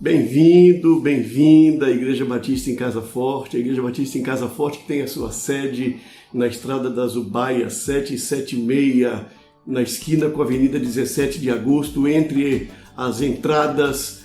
Bem-vindo, bem-vinda à Igreja Batista em Casa Forte. A Igreja Batista em Casa Forte que tem a sua sede na Estrada das Ubaias, 776, na esquina com a Avenida 17 de Agosto, entre as entradas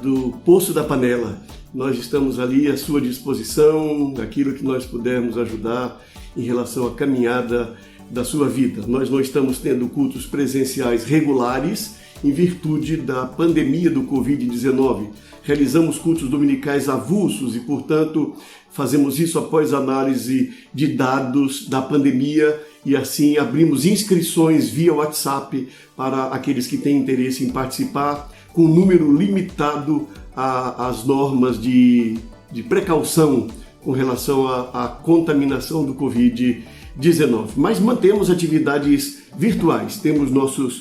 do Poço da Panela. Nós estamos ali à sua disposição, naquilo que nós pudermos ajudar em relação à caminhada da sua vida. Nós não estamos tendo cultos presenciais regulares, em virtude da pandemia do Covid-19. Realizamos cultos dominicais avulsos e, portanto, fazemos isso após análise de dados da pandemia e, assim, abrimos inscrições via WhatsApp para aqueles que têm interesse em participar, com um número limitado às normas de precaução com relação à contaminação do Covid-19. Mas mantemos atividades virtuais, temos nossos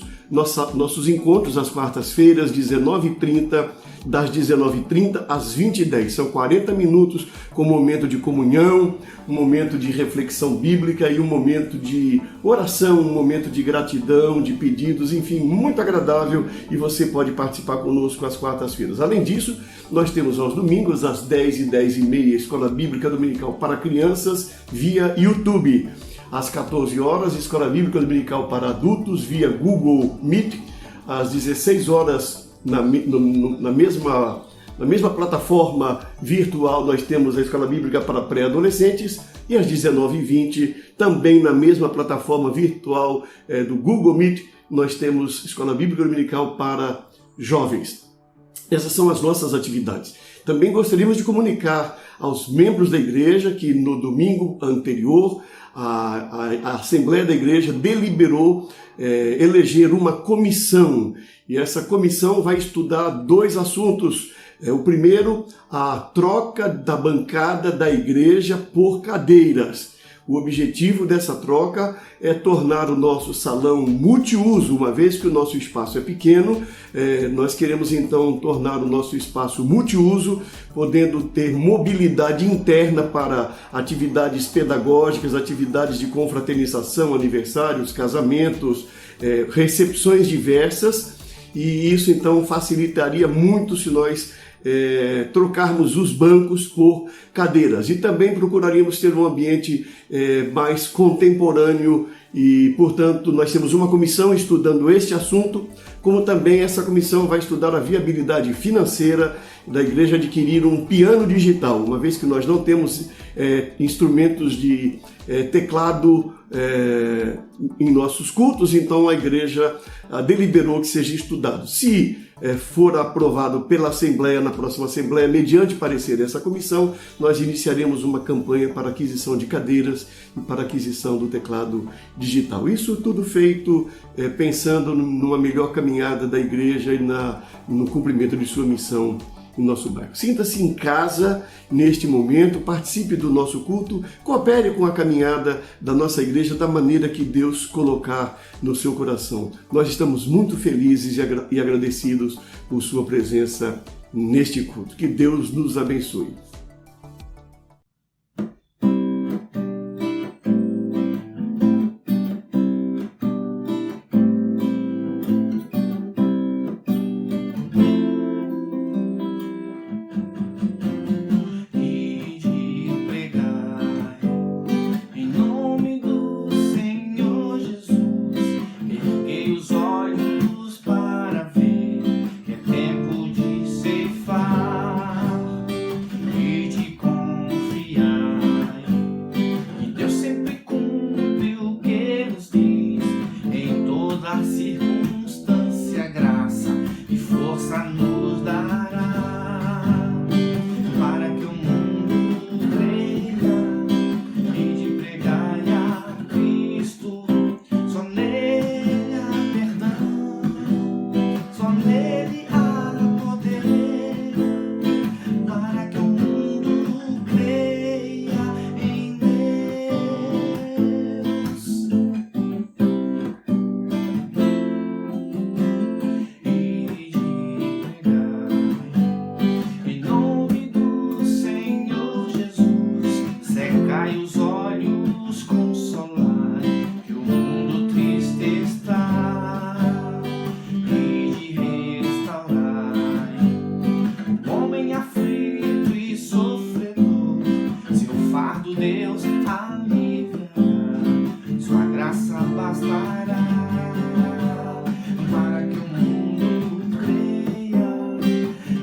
encontros às quartas-feiras, 19h30, das 19h30 às 20h10. São 40 minutos com um momento de comunhão, um momento de reflexão bíblica e um momento de oração, um momento de gratidão, de pedidos, enfim, muito agradável, e você pode participar conosco às quartas-feiras. Além disso, nós temos aos domingos, às 10h e 10h30, Escola Bíblica Dominical para Crianças via YouTube. Às 14 horas, Escola Bíblica Dominical para Adultos via Google Meet. Às 16 horas, na mesma plataforma virtual, nós temos a Escola Bíblica para Pré-Adolescentes. E às 19h20, também na mesma plataforma virtual do Google Meet, nós temos Escola Bíblica Dominical para Jovens. Essas são as nossas atividades. Também gostaríamos de comunicar aos membros da igreja que no domingo anterior, a Assembleia da Igreja deliberou eleger uma comissão, e essa comissão vai estudar dois assuntos. O primeiro, a troca da bancada da igreja por cadeiras. O objetivo dessa troca é tornar o nosso salão multiuso, uma vez que o nosso espaço é pequeno, nós queremos então tornar o nosso espaço multiuso, podendo ter mobilidade interna para atividades pedagógicas, atividades de confraternização, aniversários, casamentos, recepções diversas, e isso então facilitaria muito se nós trocarmos os bancos por cadeiras, e também procuraríamos ter um ambiente mais contemporâneo, e portanto nós temos uma comissão estudando este assunto, como também essa comissão vai estudar a viabilidade financeira da igreja adquirir um piano digital, uma vez que nós não temos instrumentos de teclado em nossos cultos, então a igreja deliberou que seja estudado. Se for aprovado pela Assembleia, na próxima Assembleia, mediante parecer dessa comissão, nós iniciaremos uma campanha para aquisição de cadeiras e para aquisição do teclado digital. Isso tudo feito pensando numa melhor caminhada da igreja e no cumprimento de sua missão em nosso bairro. Sinta-se em casa neste momento, participe do nosso culto, coopere com a caminhada da nossa igreja da maneira que Deus colocar no seu coração. Nós estamos muito felizes e agradecidos por sua presença neste culto. Que Deus nos abençoe. Sua graça bastará para que o mundo creia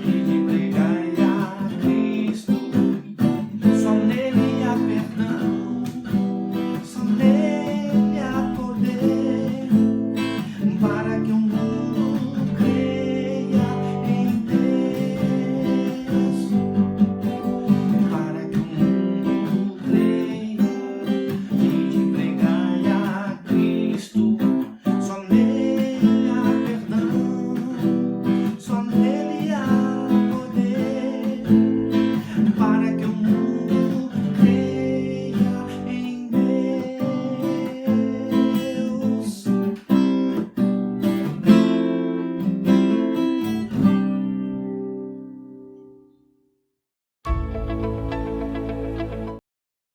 e de pregar a Cristo. Só nele há perdão, só nele há poder para que o mundo creia em Deus, para que o mundo creia e de pregar a Cristo. Só nele há perdão, só nele há poder para que o mundo creia em Deus.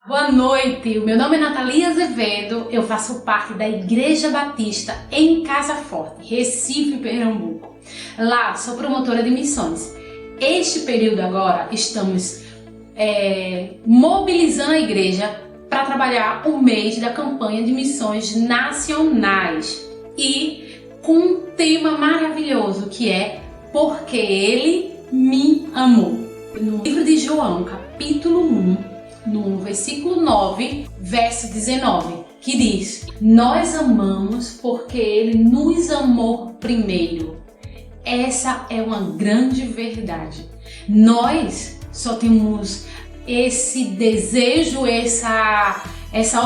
Boa noite, o meu nome é Natalia Azevedo, eu faço parte da Igreja Batista em Casa Forte, Recife, Pernambuco. Lá sou promotora de missões. Este período agora estamos mobilizando a igreja para trabalhar o mês da campanha de missões nacionais e com um tema maravilhoso que é Porque Ele me amou. No livro de João, capítulo 1, no versículo 9, verso 19, que diz: nós amamos porque Ele nos amou primeiro. Essa é uma grande verdade. Nós só temos esse desejo, essa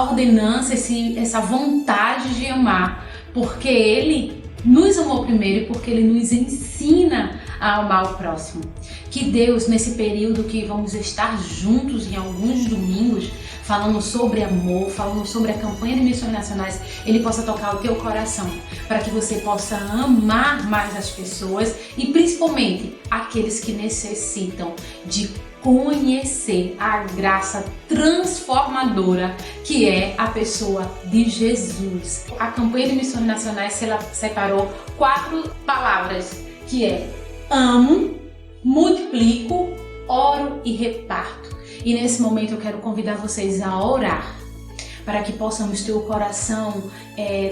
ordenança, essa vontade de amar, porque Ele nos amou primeiro e porque Ele nos ensina a amar o próximo. Que Deus, nesse período que vamos estar juntos em alguns domingos, falando sobre amor, falando sobre a campanha de missões nacionais, Ele possa tocar o teu coração, para que você possa amar mais as pessoas e principalmente aqueles que necessitam de conhecer a graça transformadora que é a pessoa de Jesus. A campanha de missões nacionais ela separou 4 palavras, que é amo, multiplico, oro e reparto. E nesse momento eu quero convidar vocês a orar, para que possamos ter o coração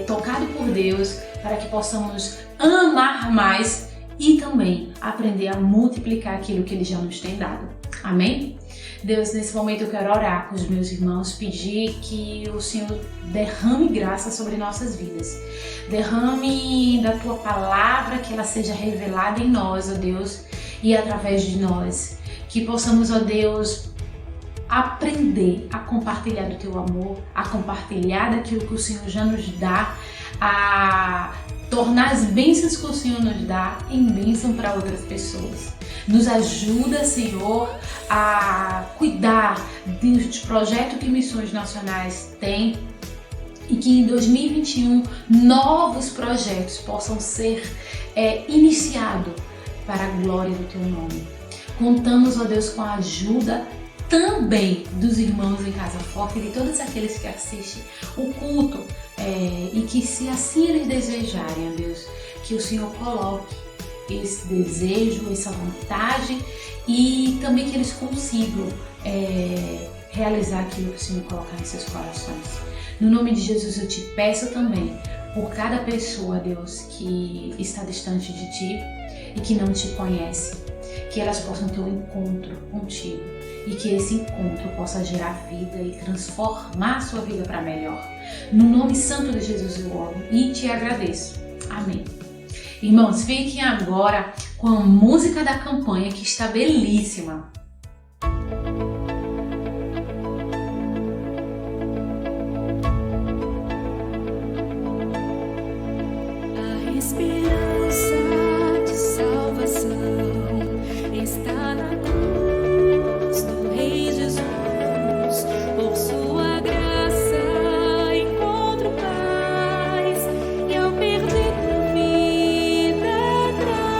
tocado por Deus, para que possamos amar mais e também aprender a multiplicar aquilo que Ele já nos tem dado. Amém? Deus, nesse momento eu quero orar com os meus irmãos, pedir que o Senhor derrame graça sobre nossas vidas. Derrame da Tua palavra, que ela seja revelada em nós, ó Deus, e através de nós. Que possamos, ó Deus, aprender a compartilhar do Teu amor, a compartilhar daquilo que o Senhor já nos dá, a tornar as bênçãos que o Senhor nos dá em bênção para outras pessoas. Nos ajuda, Senhor, a cuidar dos projetos que Missões Nacionais tem e que em 2021 novos projetos possam ser iniciados para a glória do Teu nome. Contamos, ó Deus, com a ajuda também dos irmãos em Casa Forte e de todos aqueles que assistem o culto e que, se assim eles desejarem, ó Deus, que o Senhor coloque esse desejo, essa vontade e também que eles consigam realizar aquilo que o Senhor colocar em seus corações. No nome de Jesus eu te peço também por cada pessoa, Deus, que está distante de Ti e que não Te conhece, que elas possam ter um encontro contigo e que esse encontro possa gerar vida e transformar a sua vida para melhor. No nome santo de Jesus eu oro e te agradeço. Amém. Irmãos, fiquem agora com a música da campanha que está belíssima. A esperança de salvação está na cruz do Rei Jesus. Por sua graça encontro paz e ao perder vida traz.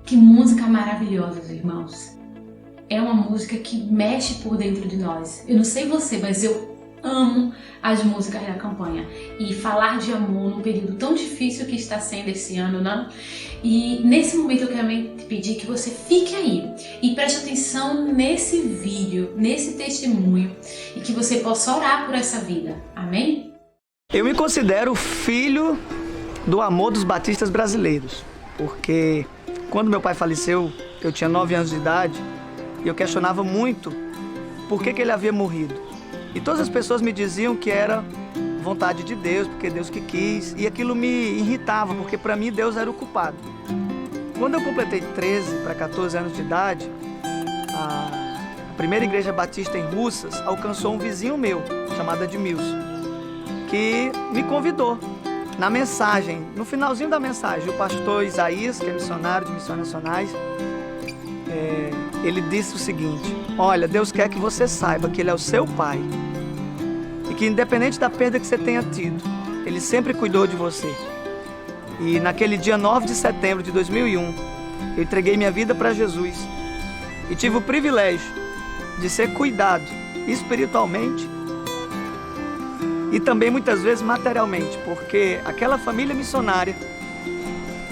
Que música maravilhosa, irmãos. É uma música que mexe por dentro de nós. Eu não sei você, mas eu amo as músicas da campanha. E falar de amor num período tão difícil que está sendo esse ano, não? E nesse momento eu quero te pedir que você fique aí e preste atenção nesse vídeo, nesse testemunho, e que você possa orar por essa vida. Amém? Eu me considero filho do amor dos batistas brasileiros, porque quando meu pai faleceu, eu tinha 9 anos de idade e eu questionava muito por que ele havia morrido. E todas as pessoas me diziam que era vontade de Deus, porque Deus que quis, e aquilo me irritava, porque para mim Deus era o culpado. Quando eu completei 13 para 14 anos de idade, a primeira igreja batista em Russas alcançou um vizinho meu, chamado Edmilson, que me convidou. Na mensagem, no finalzinho da mensagem, o pastor Isaías, que é missionário de Missões Nacionais, ele disse o seguinte: olha, Deus quer que você saiba que Ele é o seu pai e que independente da perda que você tenha tido, Ele sempre cuidou de você. E naquele dia 9 de setembro de 2001, eu entreguei minha vida para Jesus e tive o privilégio de ser cuidado espiritualmente e também muitas vezes materialmente, porque aquela família missionária,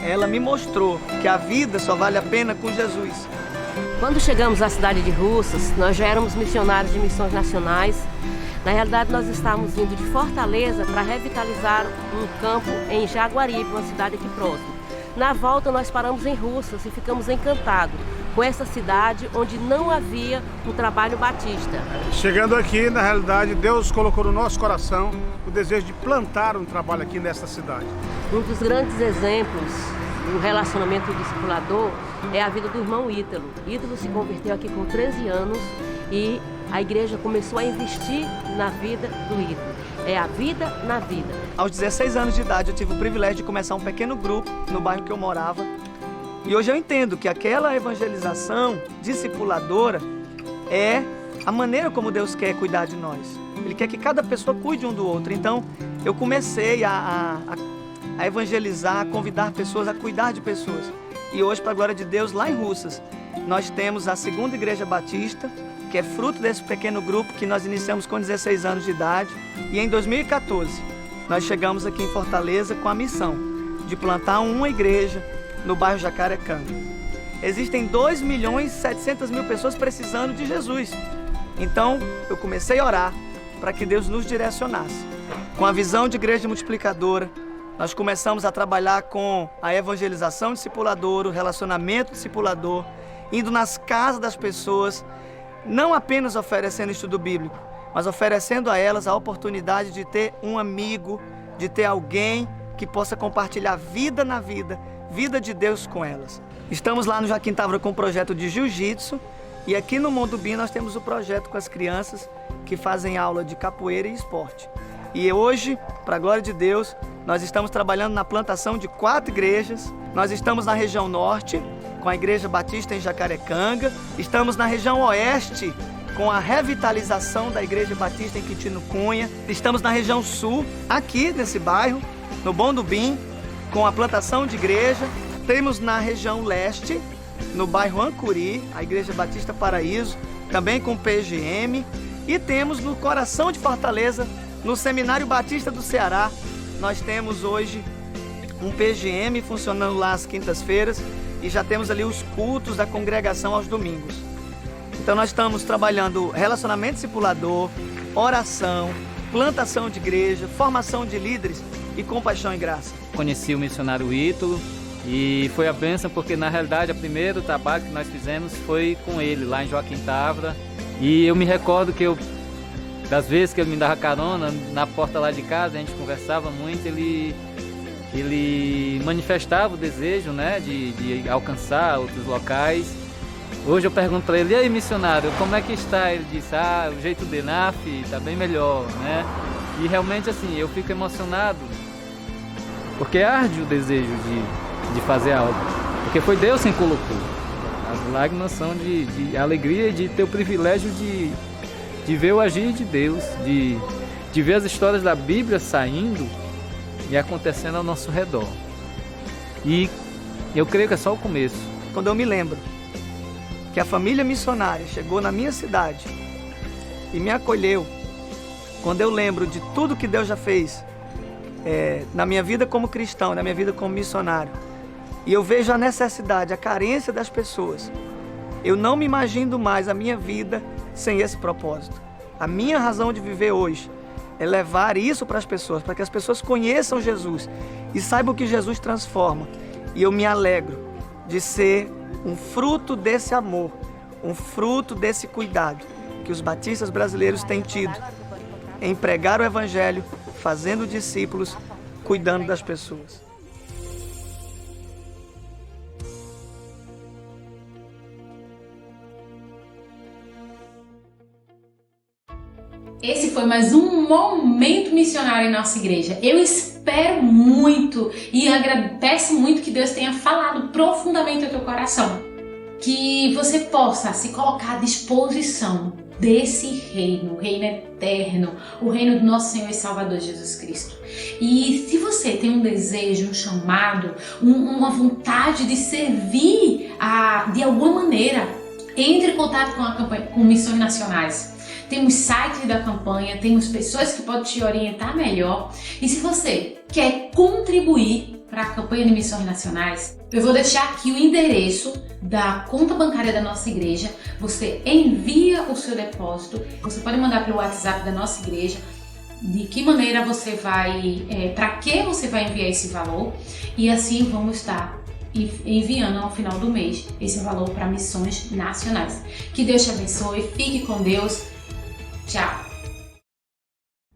ela me mostrou que a vida só vale a pena com Jesus. Quando chegamos à cidade de Russas, nós já éramos missionários de Missões Nacionais. Na realidade, nós estávamos vindo de Fortaleza para revitalizar um campo em Jaguaribe, uma cidade aqui próxima. Na volta, nós paramos em Russas e ficamos encantados com essa cidade onde não havia um trabalho batista. Chegando aqui, na realidade, Deus colocou no nosso coração o desejo de plantar um trabalho aqui nesta cidade. Um dos grandes exemplos do relacionamento discipulador é a vida do irmão Ítalo. Ítalo se converteu aqui com 13 anos e a igreja começou a investir na vida do Ítalo. É a vida na vida. Aos 16 anos de idade, eu tive o privilégio de começar um pequeno grupo no bairro que eu morava. E hoje eu entendo que aquela evangelização discipuladora é a maneira como Deus quer cuidar de nós. Ele quer que cada pessoa cuide um do outro. Então, eu comecei a evangelizar, a convidar pessoas, a cuidar de pessoas. E hoje, para a glória de Deus, lá em Russas, nós temos a segunda igreja batista, que é fruto desse pequeno grupo que nós iniciamos com 16 anos de idade. E em 2014, nós chegamos aqui em Fortaleza com a missão de plantar uma igreja no bairro Jacarecanga. Existem 2.700.000 pessoas precisando de Jesus. Então, eu comecei a orar para que Deus nos direcionasse. Com a visão de igreja multiplicadora, nós começamos a trabalhar com a evangelização discipuladora, o relacionamento discipulador, indo nas casas das pessoas, não apenas oferecendo estudo bíblico, mas oferecendo a elas a oportunidade de ter um amigo, de ter alguém que possa compartilhar vida na vida, vida de Deus com elas. Estamos lá no Joaquim Távora com o projeto de jiu-jitsu e aqui no Mondubim nós temos o projeto com as crianças que fazem aula de capoeira e esporte. E hoje, para a glória de Deus, nós estamos trabalhando na plantação de 4 igrejas. Nós estamos na região norte, com a Igreja Batista em Jacarecanga. Estamos na região oeste, com a revitalização da Igreja Batista em Quintino Cunha. Estamos na região sul, aqui nesse bairro, no Mondubim, com a plantação de igreja. Temos na região leste, no bairro Ancuri, a Igreja Batista Paraíso, também com PGM. E temos no coração de Fortaleza, no Seminário Batista do Ceará, nós temos hoje um PGM funcionando lá às quintas-feiras e já temos ali os cultos da congregação aos domingos. Então nós estamos trabalhando relacionamento discipulador, oração, plantação de igreja, formação de líderes e compaixão e graça. Conheci o missionário Ítalo e foi a bênção porque na realidade o primeiro trabalho que nós fizemos foi com ele lá em Joaquim Távora. E eu me recordo que das vezes que ele me dava carona na porta lá de casa, a gente conversava muito, ele manifestava o desejo, né, de alcançar outros locais. Hoje eu pergunto para ele: e aí, missionário, como é que está? Ele disse: o jeito dele, está bem melhor, né? E realmente assim, eu fico emocionado, porque arde o desejo de fazer algo, porque foi Deus quem colocou. As lágrimas são de alegria e de ter o privilégio de ver o agir de Deus, de ver as histórias da Bíblia saindo e acontecendo ao nosso redor. E eu creio que é só o começo. quando eu me lembro que a família missionária chegou na minha cidade e me acolheu, quando eu lembro de tudo que Deus já fez na minha vida como cristão, na minha vida como missionário, e eu vejo a necessidade, a carência das pessoas, eu não me imagino mais a minha vida sem esse propósito. A minha razão de viver hoje é levar isso para as pessoas, para que as pessoas conheçam Jesus e saibam que Jesus transforma. E eu me alegro de ser um fruto desse amor, um fruto desse cuidado que os batistas brasileiros têm tido em pregar o Evangelho, fazendo discípulos, cuidando das pessoas. Esse foi mais um momento missionário em nossa igreja. Eu espero muito e peço muito que Deus tenha falado profundamente ao teu coração. Que você possa se colocar à disposição desse reino, o reino eterno, o reino do nosso Senhor e Salvador Jesus Cristo. E se você tem um desejo, um chamado, uma vontade de servir de alguma maneira, entre em contato com a campanha, com Missões Nacionais. Temos sites da campanha, temos pessoas que podem te orientar melhor. E se você quer contribuir para a campanha de Missões Nacionais, eu vou deixar aqui o endereço da conta bancária da nossa igreja. Você envia o seu depósito, você pode mandar pelo WhatsApp da nossa igreja, de que maneira você vai, para que você vai enviar esse valor, e assim vamos estar enviando ao final do mês esse valor para Missões Nacionais. Que Deus te abençoe, fique com Deus. Tchau!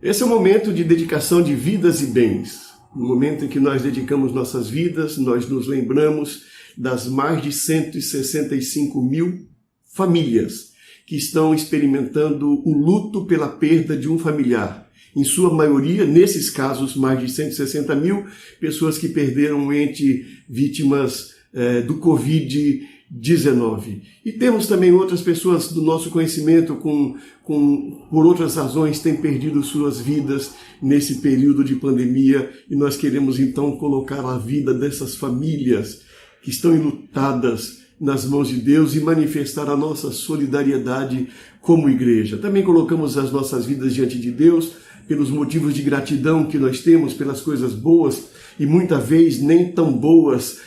Esse é o momento de dedicação de vidas e bens. No momento em que nós dedicamos nossas vidas, nós nos lembramos das mais de 165 mil famílias que estão experimentando o luto pela perda de um familiar. Em sua maioria, nesses casos, mais de 160 mil pessoas que perderam um ente vítimas do Covid-19. E temos também outras pessoas do nosso conhecimento por outras razões têm perdido suas vidas nesse período de pandemia, e nós queremos então colocar a vida dessas famílias que estão enlutadas nas mãos de Deus e manifestar a nossa solidariedade como igreja. Também colocamos as nossas vidas diante de Deus pelos motivos de gratidão que nós temos, pelas coisas boas e muitas vezes nem tão boas,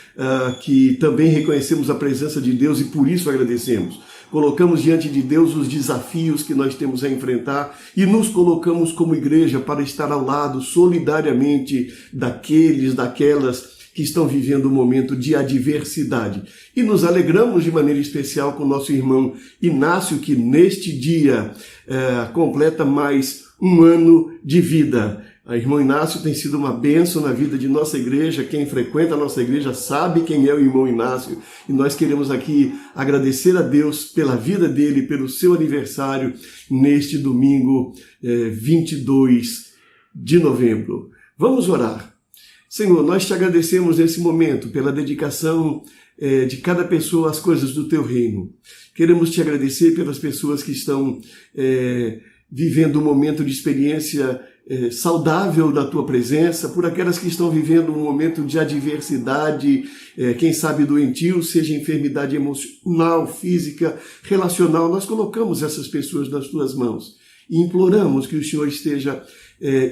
que também reconhecemos a presença de Deus e por isso agradecemos. Colocamos diante de Deus os desafios que nós temos a enfrentar e nos colocamos como igreja para estar ao lado solidariamente daquelas que estão vivendo um momento de adversidade. E nos alegramos de maneira especial com o nosso irmão Inácio, que neste dia completa mais um ano de vida. O irmão Inácio tem sido uma bênção na vida de nossa igreja. Quem frequenta a nossa igreja sabe quem é o irmão Inácio. E nós queremos aqui agradecer a Deus pela vida dele, pelo seu aniversário neste domingo 22 de novembro. Vamos orar. Senhor, nós te agradecemos nesse momento pela dedicação de cada pessoa às coisas do teu reino. Queremos te agradecer pelas pessoas que estão vivendo um momento de experiência saudável da tua presença, por aquelas que estão vivendo um momento de adversidade, quem sabe doentio, seja enfermidade emocional, física, relacional. Nós colocamos essas pessoas nas tuas mãos e imploramos que o Senhor esteja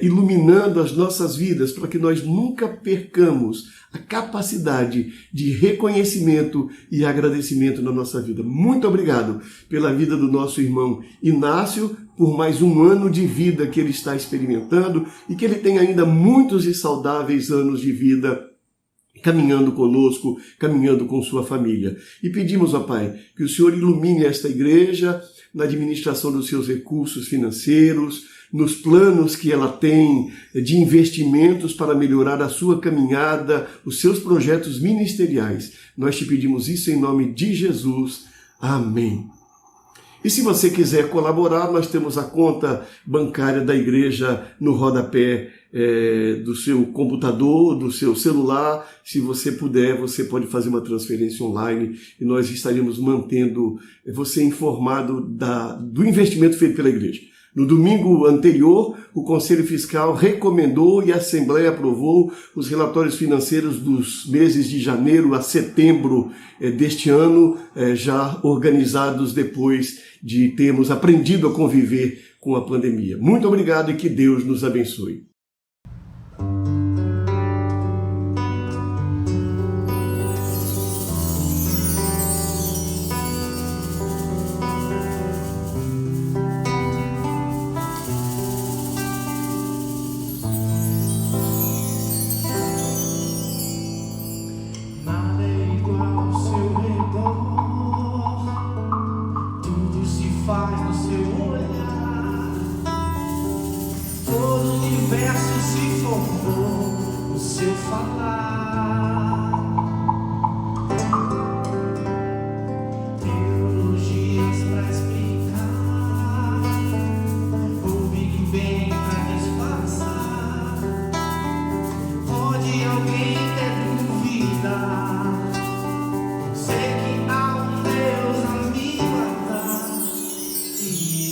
iluminando as nossas vidas para que nós nunca percamos a capacidade de reconhecimento e agradecimento na nossa vida. Muito obrigado pela vida do nosso irmão Inácio, por mais um ano de vida que ele está experimentando e que ele tem ainda muitos e saudáveis anos de vida caminhando conosco, caminhando com sua família. E pedimos, ó Pai, que o Senhor ilumine esta igreja na administração dos seus recursos financeiros, nos planos que ela tem de investimentos para melhorar a sua caminhada, os seus projetos ministeriais. Nós te pedimos isso em nome de Jesus. Amém. E se você quiser colaborar, nós temos a conta bancária da igreja no rodapé do seu computador, do seu celular. Se você puder, você pode fazer uma transferência online e nós estaremos mantendo você informado do investimento feito pela igreja. No domingo anterior, o Conselho Fiscal recomendou e a Assembleia aprovou os relatórios financeiros dos meses de janeiro a setembro deste ano, já organizados depois de termos aprendido a conviver com a pandemia. Muito obrigado e que Deus nos abençoe. Nada é igual ao seu redor, tudo se faz no seu olhar, todo o universo se formou no seu falar. Teologias pra explicar, o Big Bang pra disfarçar. Pode alguém ter dúvida? Sei que há um Deus a me guardar. E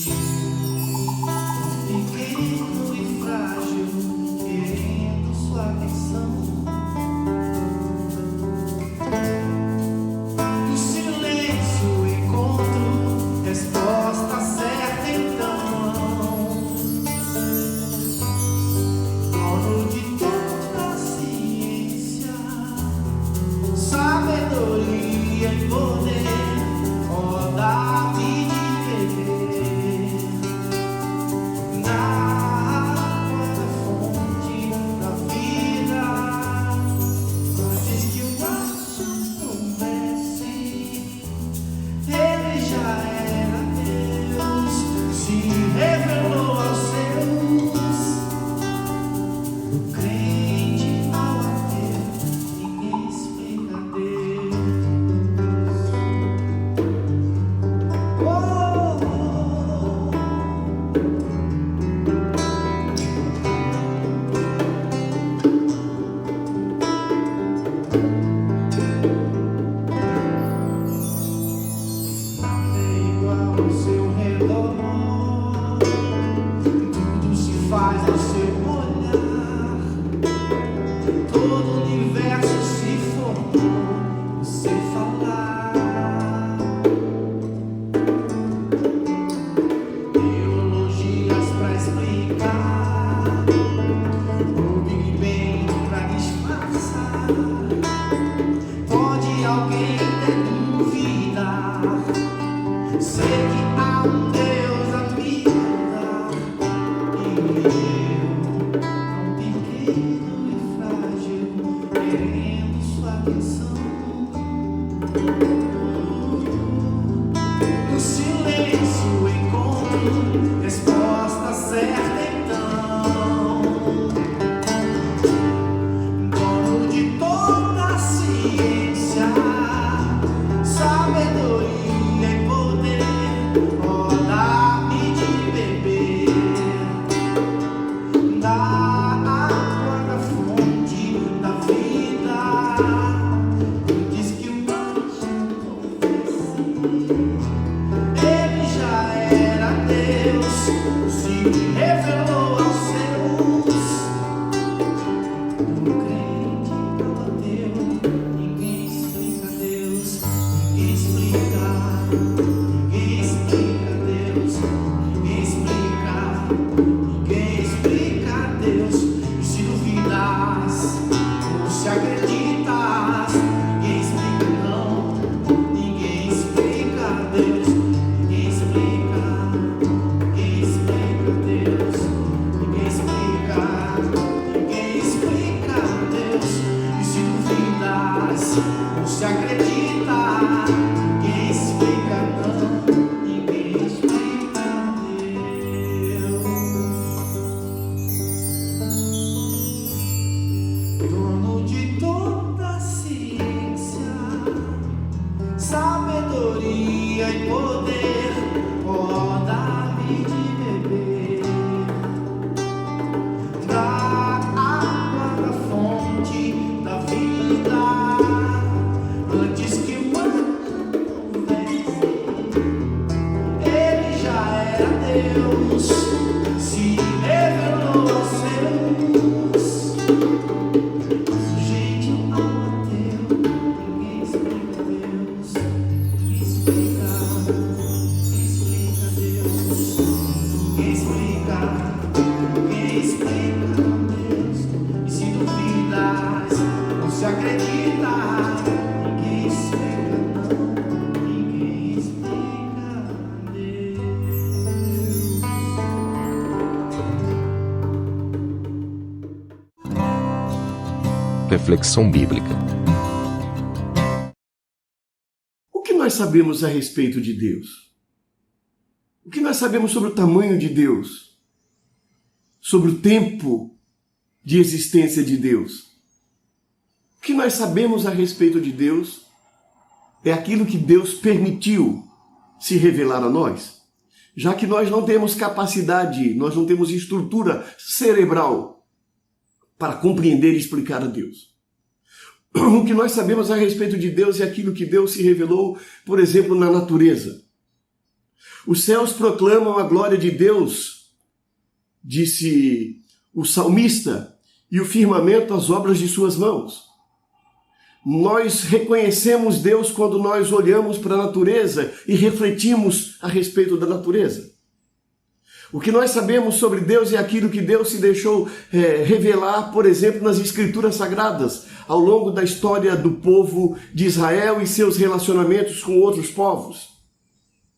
eu, pequeno e frágil, querendo sua atenção. No silêncio encontro resposta certa então. Dono de toda a ciência, sabedoria e poder, ó, dá-me de beber da água da fonte da vida. Antes que o mar houvesse, ele já era Deus, se revelou aos seus. Do crente ao ateu, ninguém explica Deus. Nada é igual ao seu redor, tudo se faz no seu olhar, todo o universo se formou no seu falar. Teologias pra explicar, o Big Bang pra disfarçar. Pode alguém ter dúvida? Sei que há um Deus a me guardar. E eu, tão pequeno e frágil, querendo sua atenção. No silêncio encontro resposta certa então. Dono de toda a ciência, sabedoria e poder, ó, dá-me de beber da água da fonte da vida. Diz que o anjo houvesse, ele já era Deus, se revelou aos seus. Do crente ao ateu, ninguém explica Deus, ninguém explica, ninguém explica Deus, ninguém explica, ninguém explica Deus. E se duvidas ou se acreditas, ninguém explica não, ninguém explica Deus, ninguém explica, ninguém explica Deus, ninguém explica, ninguém explica Deus. E se duvidas ou se acredita, ninguém explica não, ninguém explica Deus. Dono de toda a ciência, sabedoria e poder, ó, dá-me de beber da água da fonte da vida. Antes que o anjo houvesse, ele já era Deus. Reflexão bíblica. O que nós sabemos a respeito de Deus? O que nós sabemos sobre o tamanho de Deus? Sobre o tempo de existência de Deus? O que nós sabemos a respeito de Deus é aquilo que Deus permitiu se revelar a nós, já que nós não temos capacidade, nós não temos estrutura cerebral para compreender e explicar a Deus. O que nós sabemos a respeito de Deus é aquilo que Deus se revelou, por exemplo, na natureza. Os céus proclamam a glória de Deus, disse o salmista, e o firmamento as obras de suas mãos. Nós reconhecemos Deus quando nós olhamos para a natureza e refletimos a respeito da natureza. O que nós sabemos sobre Deus é aquilo que Deus se deixou revelar, por exemplo, nas Escrituras Sagradas, ao longo da história do povo de Israel e seus relacionamentos com outros povos.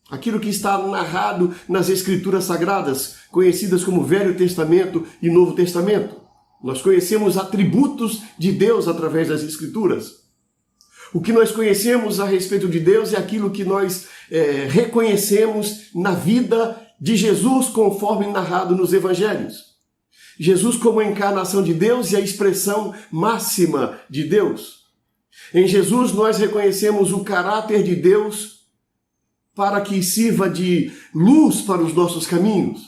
Aquilo que está narrado nas Escrituras Sagradas, conhecidas como Velho Testamento e Novo Testamento. Nós conhecemos atributos de Deus através das Escrituras. O que nós conhecemos a respeito de Deus é aquilo que nós reconhecemos na vida de Jesus, conforme narrado nos Evangelhos. Jesus como a encarnação de Deus e a expressão máxima de Deus. Em Jesus nós reconhecemos o caráter de Deus para que sirva de luz para os nossos caminhos.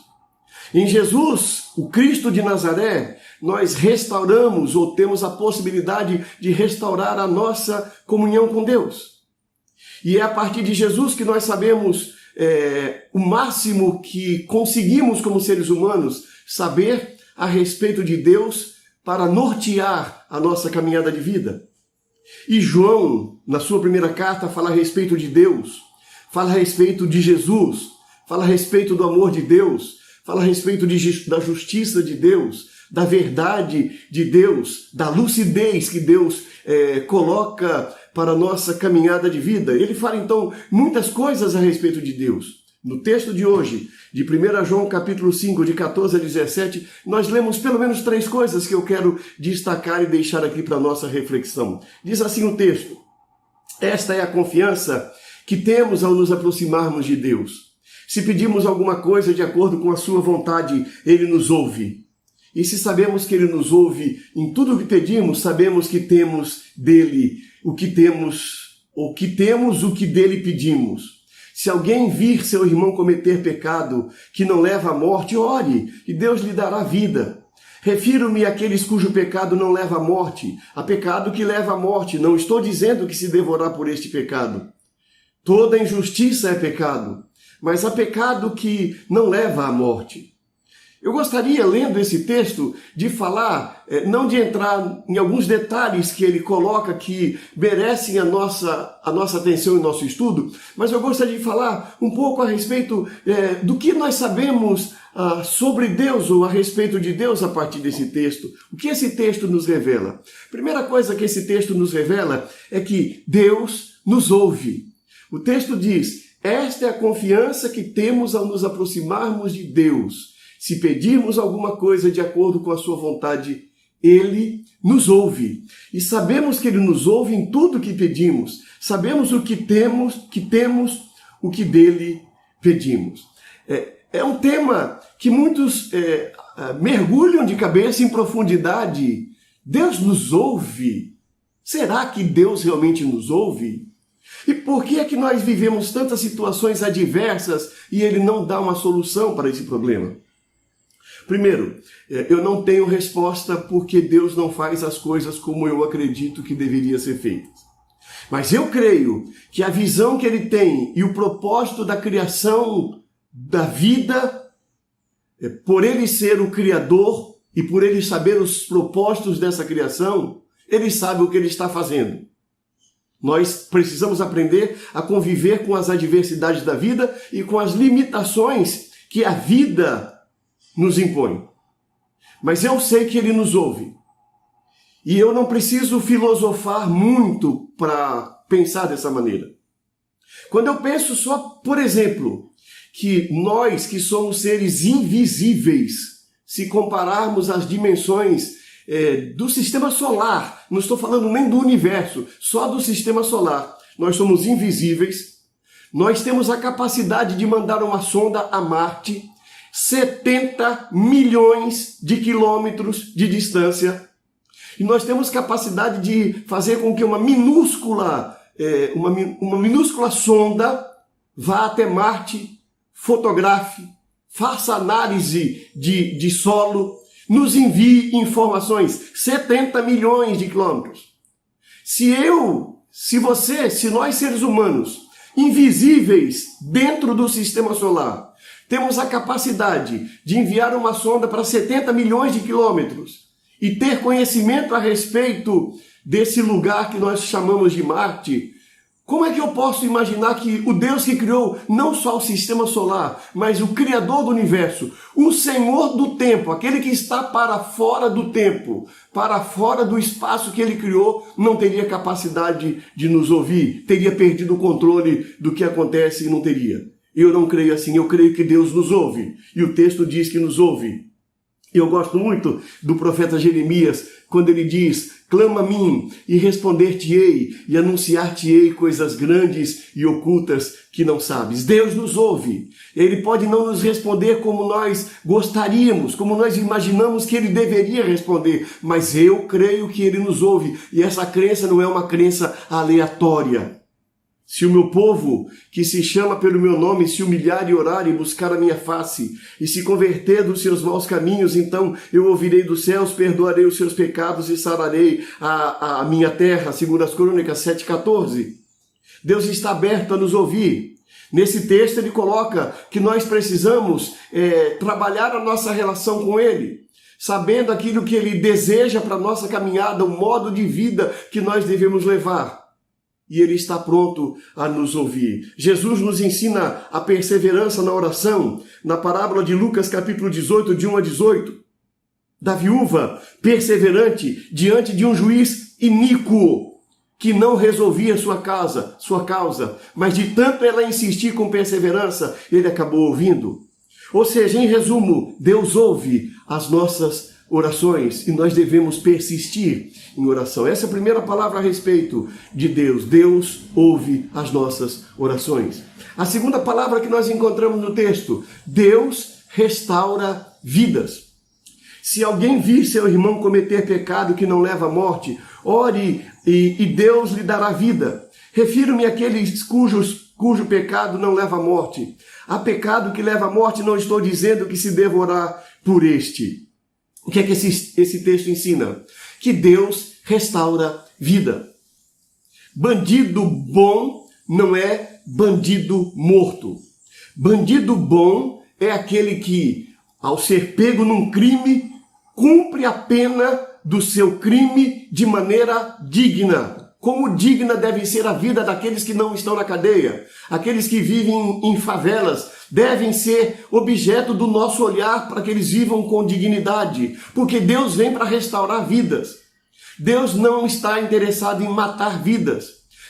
Em Jesus, o Cristo de Nazaré, nós restauramos ou temos a possibilidade de restaurar a nossa comunhão com Deus. E é a partir de Jesus que nós sabemos o máximo que conseguimos como seres humanos saber a respeito de Deus para nortear a nossa caminhada de vida. E João, na sua primeira carta, fala a respeito de Deus, fala a respeito de Jesus, fala a respeito do amor de Deus, fala a respeito da justiça de Deus, da verdade de Deus, da lucidez que Deus coloca para a nossa caminhada de vida. Ele fala, então, muitas coisas a respeito de Deus. No texto de hoje, de 1 João capítulo 5, de 14 a 17, nós lemos pelo menos 3 coisas que eu quero destacar e deixar aqui para a nossa reflexão. Diz assim o texto: esta é a confiança que temos ao nos aproximarmos de Deus. Se pedimos alguma coisa de acordo com a sua vontade, Ele nos ouve. E se sabemos que Ele nos ouve em tudo o que pedimos, sabemos que temos dele o que temos o que dele pedimos. Se alguém vir seu irmão cometer pecado que não leva à morte, ore, e Deus lhe dará vida. Refiro-me àqueles cujo pecado não leva à morte, a pecado que leva à morte. Não estou dizendo que se devorar por este pecado. Toda injustiça é pecado, mas há pecado que não leva à morte. Eu gostaria, lendo esse texto, de falar, não de entrar em alguns detalhes que ele coloca que merecem a nossa atenção e nosso estudo, mas eu gostaria de falar um pouco a respeito do que nós sabemos sobre Deus ou a respeito de Deus a partir desse texto. O que esse texto nos revela? Primeira coisa que esse texto nos revela é que Deus nos ouve. O texto diz: esta é a confiança que temos ao nos aproximarmos de Deus. Se pedirmos alguma coisa de acordo com a sua vontade, Ele nos ouve. E sabemos que Ele nos ouve em tudo que pedimos. Sabemos o que temos, o que dele pedimos. É um tema que muitos mergulham de cabeça em profundidade. Deus nos ouve? Será que Deus realmente nos ouve? E por que é que nós vivemos tantas situações adversas e Ele não dá uma solução para esse problema? Primeiro, eu não tenho resposta porque Deus não faz as coisas como eu acredito que deveria ser feitas. Mas eu creio que a visão que Ele tem e o propósito da criação da vida, por Ele ser o Criador e por Ele saber os propósitos dessa criação, Ele sabe o que Ele está fazendo. Nós precisamos aprender a conviver com as adversidades da vida e com as limitações que a vida nos impõe. Mas eu sei que Ele nos ouve. E eu não preciso filosofar muito para pensar dessa maneira. Quando eu penso só, por exemplo, que nós que somos seres invisíveis, se compararmos às dimensões do sistema solar, não estou falando nem do universo, só do sistema solar, nós somos invisíveis, nós temos a capacidade de mandar uma sonda a Marte, 70 milhões de quilômetros de distância, e nós temos capacidade de fazer com que uma minúscula sonda vá até Marte, fotografe, faça análise de solo, nos envie informações, 70 milhões de quilômetros. Se nós seres humanos, invisíveis dentro do sistema solar, temos a capacidade de enviar uma sonda para 70 milhões de quilômetros e ter conhecimento a respeito desse lugar que nós chamamos de Marte, como é que eu posso imaginar que o Deus que criou não só o sistema solar, mas o Criador do universo, o Senhor do tempo, aquele que está para fora do tempo, para fora do espaço que Ele criou, não teria capacidade de nos ouvir, teria perdido o controle do que acontece e não teria? Eu não creio assim, eu creio que Deus nos ouve, e o texto diz que nos ouve. Eu gosto muito do profeta Jeremias, quando ele diz: clama a mim e responder-te-ei e anunciar-te-ei coisas grandes e ocultas que não sabes. Deus nos ouve. Ele pode não nos responder como nós gostaríamos, como nós imaginamos que Ele deveria responder, mas eu creio que Ele nos ouve, e essa crença não é uma crença aleatória. Se o meu povo, que se chama pelo meu nome, se humilhar e orar e buscar a minha face, e se converter dos seus maus caminhos, então eu ouvirei dos céus, perdoarei os seus pecados e sararei a minha terra, segundo as Crônicas 7,14. Deus está aberto a nos ouvir. Nesse texto ele coloca que nós precisamos trabalhar a nossa relação com Ele, sabendo aquilo que Ele deseja para a nossa caminhada, o modo de vida que nós devemos levar. E Ele está pronto a nos ouvir. Jesus nos ensina a perseverança na oração, na parábola de Lucas, capítulo 18, de 1 a 18. Da viúva perseverante diante de um juiz iníquo, que não resolvia sua causa, mas de tanto ela insistir com perseverança, ele acabou ouvindo. Ou seja, em resumo, Deus ouve as nossas orações e nós devemos persistir em oração. Essa é a primeira palavra a respeito de Deus. Deus ouve as nossas orações. A segunda palavra que nós encontramos no texto: Deus restaura vidas. Se alguém vir seu irmão cometer pecado que não leva à morte, ore e Deus lhe dará vida. Refiro-me àqueles cujo pecado não leva à morte. Há pecado que leva à morte, não estou dizendo que se deva orar por este. O que é que esse texto ensina? Que Deus restaura vida. Bandido bom não é bandido morto. Bandido bom é aquele que, ao ser pego num crime, cumpre a pena do seu crime de maneira digna. Como digna deve ser a vida daqueles que não estão na cadeia. Aqueles que vivem em favelas devem ser objeto do nosso olhar para que eles vivam com dignidade. Porque Deus vem para restaurar vidas. Deus não está interessado em matar vidas.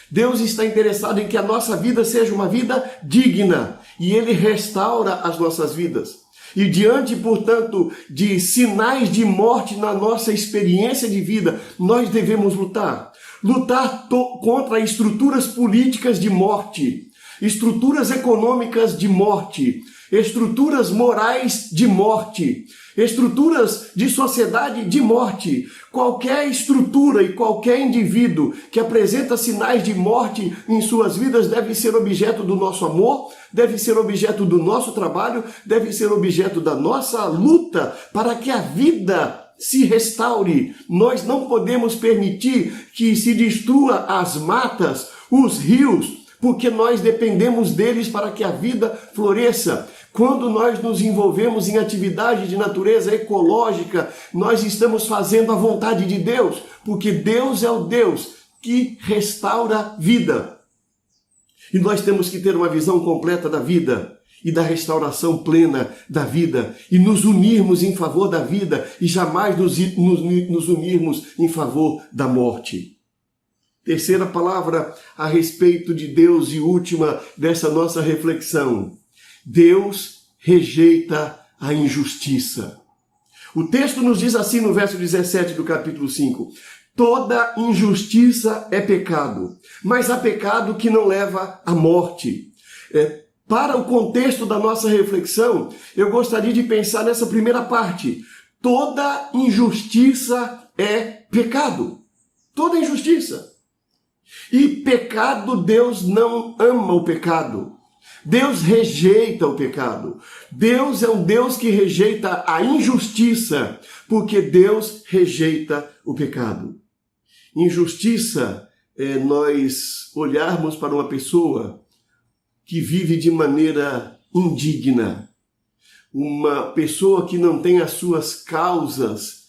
Deus está interessado em que a nossa vida seja uma vida digna. E Ele restaura as nossas vidas. E diante, portanto, de sinais de morte na nossa experiência de vida, nós devemos lutar. Lutar contra estruturas políticas de morte, estruturas econômicas de morte, estruturas morais de morte, estruturas de sociedade de morte. Qualquer estrutura e qualquer indivíduo que apresenta sinais de morte em suas vidas deve ser objeto do nosso amor, deve ser objeto do nosso trabalho, deve ser objeto da nossa luta para que a vida se restaure. Nós não podemos permitir que se destrua as matas, os rios, porque nós dependemos deles para que a vida floresça. Quando nós nos envolvemos em atividade de natureza ecológica, nós estamos fazendo a vontade de Deus, porque Deus é o Deus que restaura vida. E nós temos que ter uma visão completa da vida e da restauração plena da vida e nos unirmos em favor da vida e jamais nos unirmos em favor da morte. Terceira palavra a respeito de Deus e última dessa nossa reflexão. Deus rejeita a injustiça. O texto nos diz assim no verso 17 do capítulo 5. Toda injustiça é pecado, mas há pecado que não leva à morte. Para o contexto da nossa reflexão, eu gostaria de pensar nessa primeira parte. Toda injustiça é pecado. Toda injustiça. E pecado, Deus não ama o pecado. Deus rejeita o pecado. Deus é um Deus que rejeita a injustiça, porque Deus rejeita o pecado. Injustiça é nós olharmos para uma pessoa que vive de maneira indigna, uma pessoa que não tem as suas causas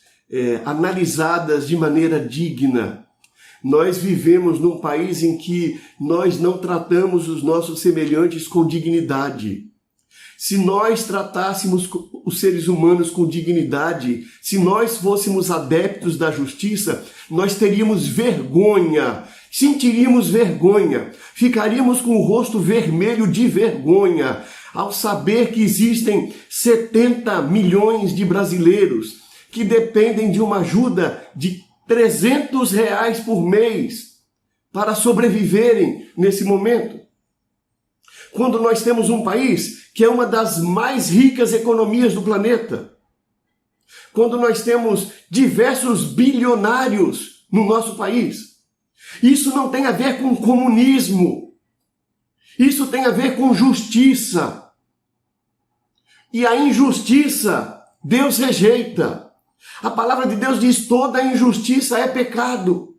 analisadas de maneira digna. Nós vivemos num país em que nós não tratamos os nossos semelhantes com dignidade. Se nós tratássemos os seres humanos com dignidade, se nós fôssemos adeptos da justiça, nós teríamos vergonha, sentiríamos vergonha, ficaríamos com o rosto vermelho de vergonha ao saber que existem 70 milhões de brasileiros que dependem de uma ajuda de R$300 por mês para sobreviverem nesse momento. Quando nós temos um país que é uma das mais ricas economias do planeta, quando nós temos diversos bilionários no nosso país, isso não tem a ver com comunismo, isso tem a ver com justiça. E a injustiça Deus rejeita. A palavra de Deus diz: toda injustiça é pecado.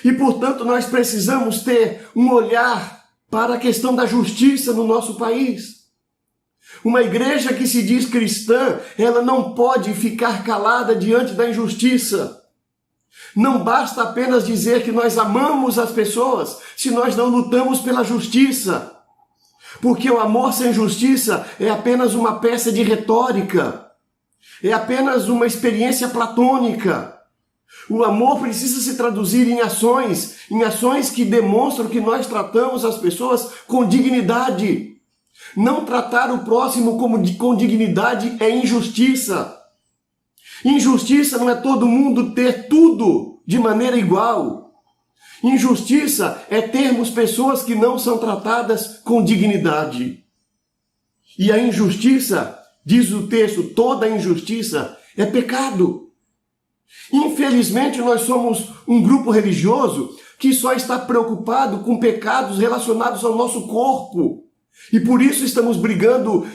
E, portanto, nós precisamos ter um olhar para a questão da justiça no nosso país. Uma igreja que se diz cristã, ela não pode ficar calada diante da injustiça. Não basta apenas dizer que nós amamos as pessoas se nós não lutamos pela justiça. Porque o amor sem justiça é apenas uma peça de retórica. É apenas uma experiência platônica. O amor precisa se traduzir em ações que demonstram que nós tratamos as pessoas com dignidade. Não tratar o próximo com dignidade é injustiça. Injustiça não é todo mundo ter tudo de maneira igual. Injustiça é termos pessoas que não são tratadas com dignidade. E a injustiça, diz o texto, toda injustiça é pecado. Infelizmente, nós somos um grupo religioso que só está preocupado com pecados relacionados ao nosso corpo. E por isso estamos brigando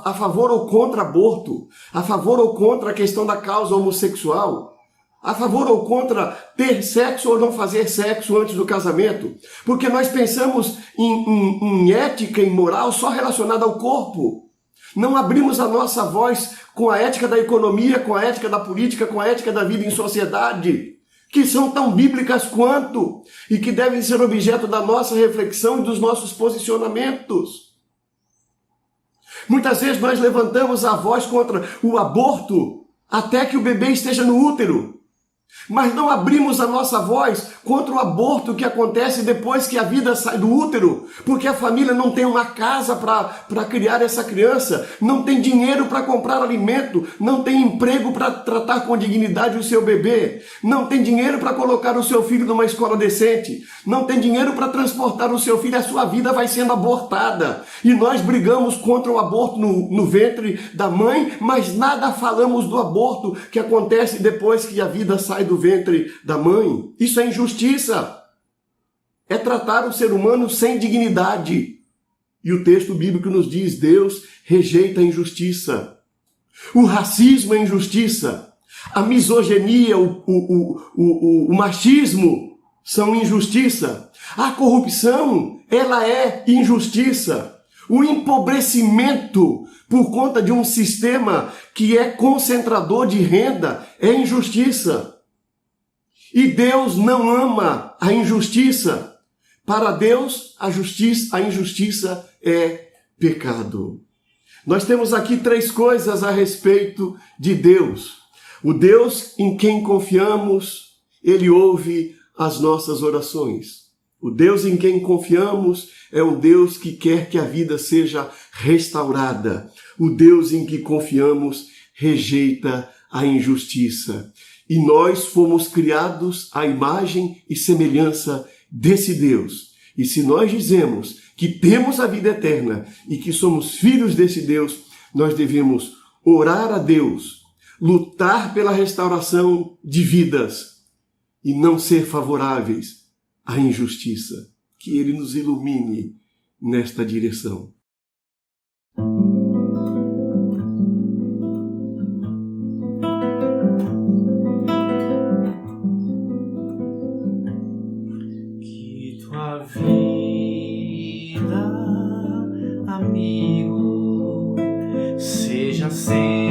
a favor ou contra aborto, a favor ou contra a questão da causa homossexual, a favor ou contra ter sexo ou não fazer sexo antes do casamento, porque nós pensamos em ética e moral só relacionada ao corpo. Não abrimos a nossa voz com a ética da economia, com a ética da política, com a ética da vida em sociedade, que são tão bíblicas quanto e que devem ser objeto da nossa reflexão e dos nossos posicionamentos. Muitas vezes nós levantamos a voz contra o aborto até que o bebê esteja no útero, mas não abrimos a nossa voz contra o aborto que acontece depois que a vida sai do útero, porque a família não tem uma casa para criar essa criança, não tem dinheiro para comprar alimento, não tem emprego para tratar com dignidade o seu bebê, não tem dinheiro para colocar o seu filho numa escola decente, não tem dinheiro para transportar o seu filho, a sua vida vai sendo abortada. E nós brigamos contra o aborto no ventre da mãe, mas nada falamos do aborto que acontece depois que a vida sai do ventre da mãe. Isso é injustiça. É tratar o ser humano sem dignidade. E o texto bíblico nos diz: Deus rejeita a injustiça. O racismo é injustiça. A misoginia, o machismo são injustiça. A corrupção, ela é injustiça. O empobrecimento por conta de um sistema que é concentrador de renda é injustiça. E Deus não ama a injustiça. Para Deus, a injustiça é pecado. Nós temos aqui 3 coisas a respeito de Deus. O Deus em quem confiamos, Ele ouve as nossas orações. O Deus em quem confiamos é um Deus que quer que a vida seja restaurada. O Deus em que confiamos rejeita a injustiça. E nós fomos criados à imagem e semelhança desse Deus. E se nós dizemos que temos a vida eterna e que somos filhos desse Deus, nós devemos orar a Deus, lutar pela restauração de vidas e não ser favoráveis à injustiça. Que Ele nos ilumine nesta direção. Que tua vida, amigo, seja sempre